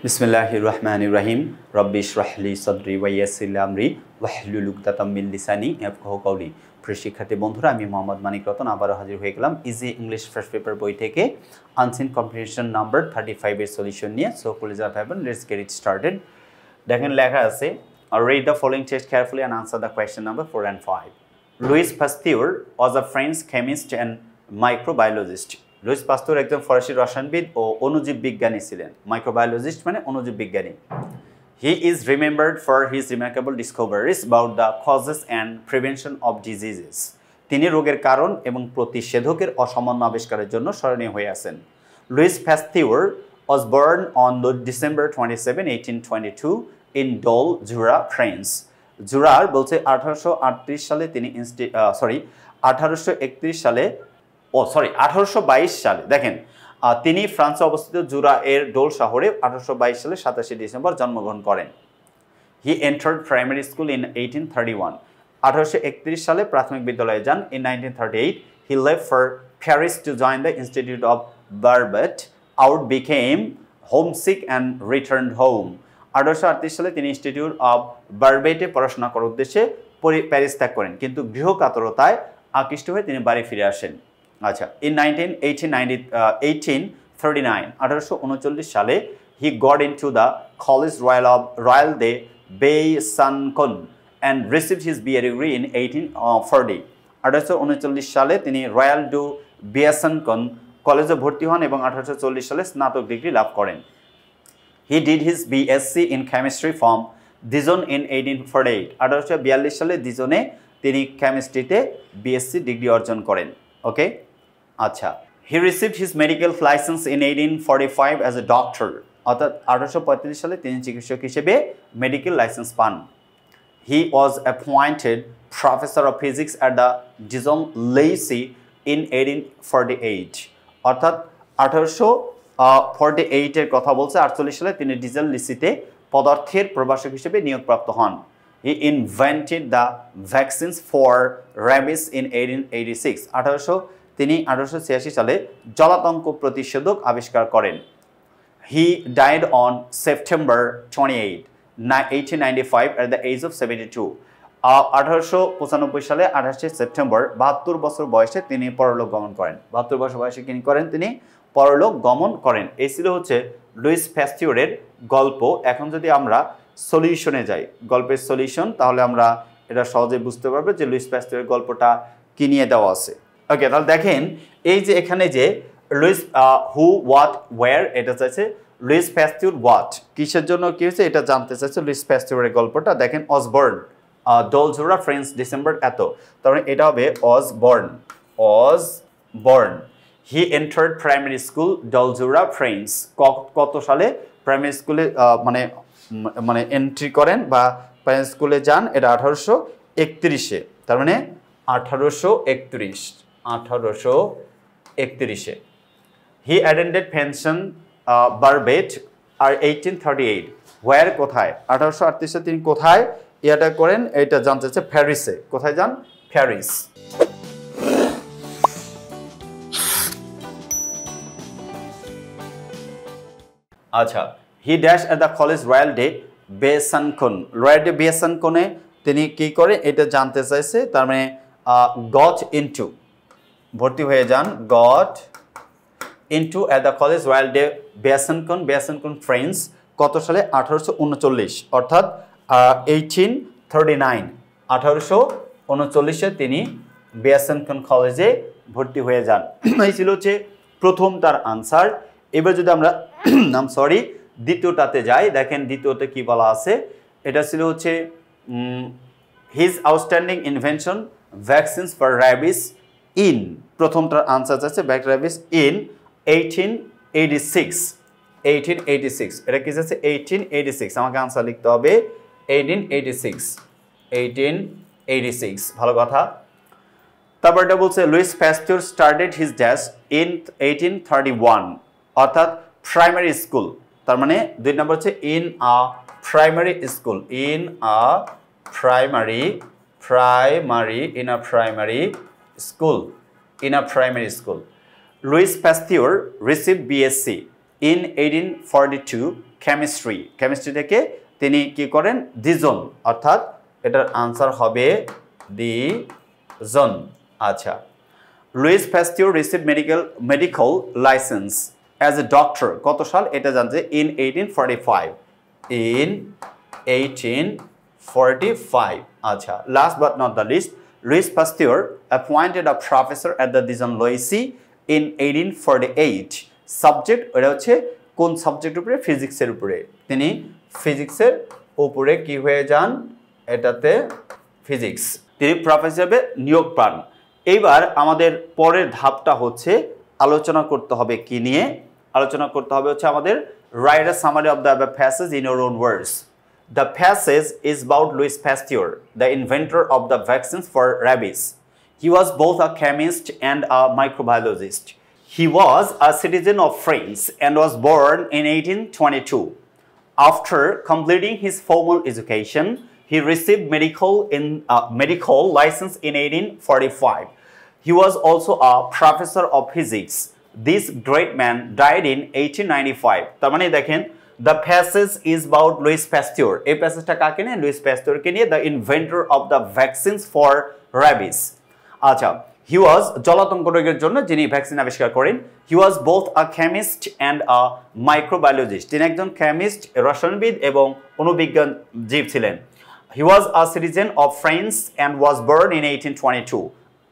बिस्मिल्लाहिर्रहमानिर्रहीम रब्बि इश्रह ली सदरी वा यास्सिर ली আমরি ওয়াহলুল উকদাতাম মিন লিসানি ইয়াফকাহু কাওলি। প্রিয় শিক্ষার্থী বন্ধুরা, আমি মোহাম্মদ মানিক রতন আবারও হাজির হয়ে গেলাম ইজি ইংলিশ ফার্স্ট পেপার বই থেকে আনসিন কম্প্রিহেনশন নাম্বার 35 এর সলিউশন নিয়ে। সো কলিজা ভাইবোন, লেটস গেট ইট স্টার্টেড। দেখেন লেখা আছে, read the following text carefully and answer the question number 4 and 5. Louis Pasteur was a French chemist and microbiologist. Luis পাস্তুর একজন ফরাসি রসায়নবিদ ও অণুজীব বিজ্ঞানী ছিলেন। মাইক্রোবায়োলজিস্ট মানে অণুজীব বিজ্ঞানী। He is remembered for his remarkable discoveries about the causes and prevention of diseases. তিনি রোগের কারণ এবং প্রতিষেধকের অসামান্য আবিষ্কারের জন্য স্মরণীয় হয়ে আছেন। Louis Pasteur was born on December 27, 1822 in Dole, Jura, France. জুরার বলছে 1838 সালে তিনি 1822 সালে দেখেন তিনি ফ্রান্সে অবস্থিত জুরা এর ডোল শহরে 1822 সালে 27 ডিসেম্বর জন্মগ্রহণ করেন। He entered primary school in 1831। 1831 সালে প্রাথমিক বিদ্যালয়ে যান। In 1938 he left for Paris to join the institute of Barbet out became homesick and returned home. 1838 সালে তিনি ইনস্টিটিউট অফ বারবেটে পড়াশোনা করার উদ্দেশ্যে প্যারিস ত্যাগ করেন, কিন্তু গৃহকাতরতায় আকৃষ্ট হয়ে তিনি বাড়ি ফিরে আসেন। আচ্ছা, ইন 1839 সালে he got into the college royal de Besancon and received his BA degree in 1840। 1839 সালে তিনি রয়্যাল ডু বেসানকন কলেজে ভর্তি হন এবং 1840 সালে স্নাতক ডিগ্রি লাভ করেন। He did his BSc in chemistry from Dijon in 1848। 1842 সালে দিজনে তিনি কেমিস্ট্রিতে বিএসসি ডিগ্রি অর্জন করেন। ওকে, আচ্ছা, he received his medical licence in 1845 as a doctor. অর্থাৎ 1845 সালে তিনি চিকিৎসক হিসেবে মেডিকেল লাইসেন্স পান। He was appointed professor of physics at the Dijon lycee in 1848। অর্থাৎ 1848 এর কথা বলছে। 48 সালে তিনি ডিজন লিসিতে পদার্থের প্রভাষক হিসেবে নিয়োগপ্রাপ্ত হন। He invented the vaccines for rabies in 1886. 1886 সালে জলাতঙ্ক প্রতিষেধক আবিষ্কার করেন। He died on September 28, 1895 at the age of 72. 1895 সালে 28 সেপ্টেম্বর 72 বছর বয়সে তিনি পরলোক গমন করেন। 72 বছর বয়সে তিনি পরলোক গমন করেন। এই ছিল হচ্ছে লুইস পাস্তিউরের গল্প। এখন যদি আমরা সলিউশনে যাই, গল্পের সলিউশন, তাহলে আমরা এটা সহজে বুঝতে পারবো যে লুইস পাস্তিউরের গল্পটা কি নিয়ে দেওয়া আছে। ওকে, তাহলে দেখেন এই যে এখানে যে লুইস হু হোয়াট ওয়্যার, এটা চাইছে লুইস পাস্তিউর হোয়াট, কিসের জন্য কি হয়েছে এটা জানতে চাইছে লুইস পাস্তিউরের গল্পটা। দেখেন was born Dole Jura French December এত, তার মানে এটা হবে was born. He entered primary school Dole Jura French. কত সালে প্রাইমারি স্কুলে মানে এন্ট্রি করেন বা প্রাইমারি স্কুলে যান? এটা 1831-এ, তার মানে 1831-এ। হি অ্যাটেন্ডেড পেনশন বারবেট আর 1838। ওয়ার কোথায়? 1838-এ তিনি কোথায় এটা করেন এটা জানতে চাচ্ছে। প্যারিসে। কোথায় যান? প্যারিস। আচ্ছা, he dash at the college royal de বেসানকনে তিনি কি করে এটা জানতে চাইছে। তার মানে গট ইনটু, ভর্তি হয়ে যান, got into at the college royal de Besancon France. কত সালে? 1839, অর্থাৎ 1839। 1839-এ তিনি বেসানকন কলেজে ভর্তি হয়ে যান। এই ছিল হচ্ছে প্রথম তার আনসার। এবার যদি আমরা দ্বিতীয়টাতে যাই, দেখেন দ্বিতীয়তে কি বলা আছে। এটা ছিল হচ্ছে his outstanding invention vaccines for rabies in, প্রথমটার আনসার আছে র্যাবিস ইন 1886। এটা কি আছে? 1886। আমাকে আনসার লিখতে হবে 1886। ভালো কথা। তারপর এটা বলছে Louis Pasteur started his dash in 1831, অর্থাৎ প্রাইমারি স্কুল। তার মানে 2 নম্বর হচ্ছে in a primary school. Louis Pasteur received BSc in 1842 chemistry থেকে তিনি কি করেন ডিজন অর্থাৎ এটার আনসার হবে ডিজন আচ্ছা Louis Pasteur receive medical licence as a doctor কত সাল এটা জানছে in 1845 আচ্ছা last but not the least Louis Pasteur appointed a professor at the Dijon lycee in 1848 subject এটা হচ্ছে কোন সাবজেক্টের উপরে ফিজিক্সের উপরে তিনি ফিজিক্সের উপরে কি হয়ে যান এটাতে ফিজিক্স তিনি প্রফেসর হিসেবে নিয়োগ পান এইবার আমাদের পরের ধাপটা হচ্ছে আলোচনা করতে হবে কি নিয়ে আলোচনা করতে হবে হচ্ছে আমাদের write a summary of the passage in your own words the passage is about Louis Pasteur the inventor of the vaccines for rabies He was both a chemist and a microbiologist. He was a citizen of France and was born in 1822. After completing his formal education, he received medical license in 1845. He was also a professor of physics. This great man died in 1895. তার মানে দেখেন the passage is about Louis Pasteur. এই প্যাসেজটা কাকে নিয়ে Luis প্যাস্তিওরকে নিয়ে the inventor of the vaccines for rabies. আচ্ছা হি ওয়াজ জলাতঙ্ক রোগের জন্য যিনি ভ্যাকসিন আবিষ্কার করেন he was both a chemist and a microbiologist তিনি একজন কেমিস্ট রসায়নবিদ এবং অণুবিজ্ঞান জীব ছিলেন he was a citizen of France and was born in 1822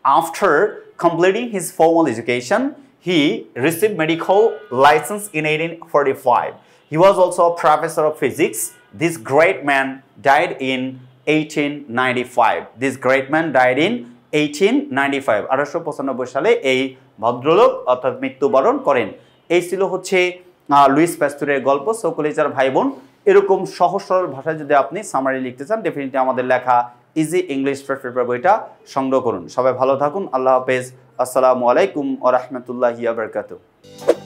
after completing his formal education he received medical licence in 1845 he was also a professor of physics this great man died in 1895 this great man died in 1895 সালে এই ভদ্রলোক অর্থাৎ মৃত্যুবরণ করেন এই ছিল হচ্ছে Luis পাস্তুরের গল্প সো কলেজার ভাই বোন এরকম সহজ সরল ভাষায় যদি আপনি সামারি লিখতে চান ডেফিনেটলি আমাদের লেখা ইজি ইংলিশ পেপার বইটা সংগ্রহ করুন সবাই ভালো থাকুন আল্লাহ হাফেজ আসসালামু আলাইকুম ওয়া রাহমাতুল্লাহি ওয়া বারাকাতুহু